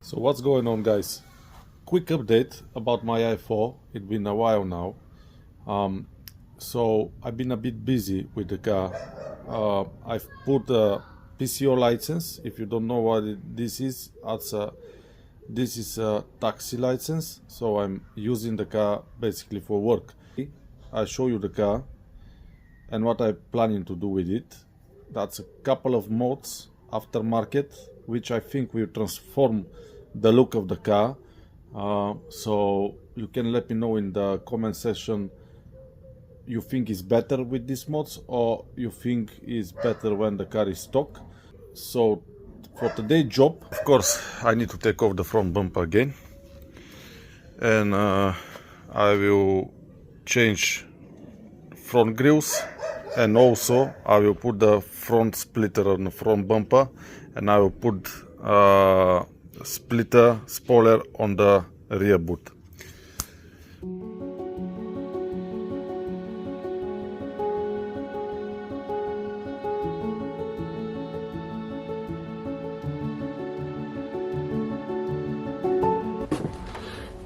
So what's going on, guys? Quick update about my i4. It's been a while now. So I've been a bit busy with the car. I've put a PCO license. If you don't know what this is, this is a taxi license. So I'm using the car basically for work. I'll show you the car and what I'm planning to do with it. That's a couple of mods aftermarket, which I think will transform the look of the car. So you can let me know in the comment section you think is better with these mods, or you think is better when the car is stock. So for today's job, of course, I need to take off the front bumper again, and I will change front grills, and also I will put the front splitter on the front bumper, and I will put splitter spoiler on the rear boot.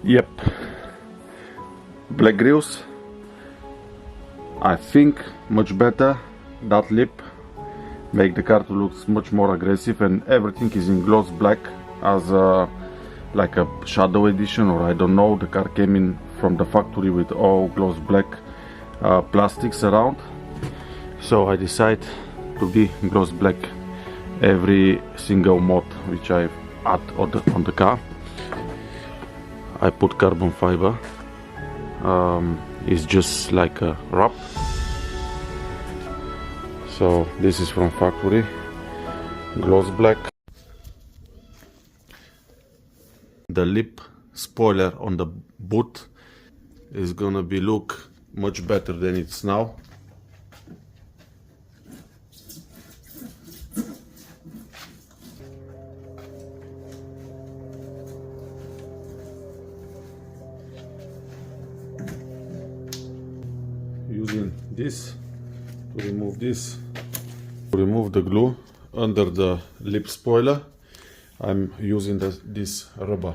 Yep, black grills, I think much better. That lip make the car to look much more aggressive, and everything is in gloss black as like a shadow edition, or I don't know. The car came in from the factory with all gloss black plastics around, so I decide to be gloss black every single mod which I add on the car. I put carbon fiber. It's just like a wrap. So this is from factory, gloss black. The lip spoiler on the boot is gonna be look much better than it's now. Using this to remove this, to remove the glue under the lip spoiler, I'm using this rubber.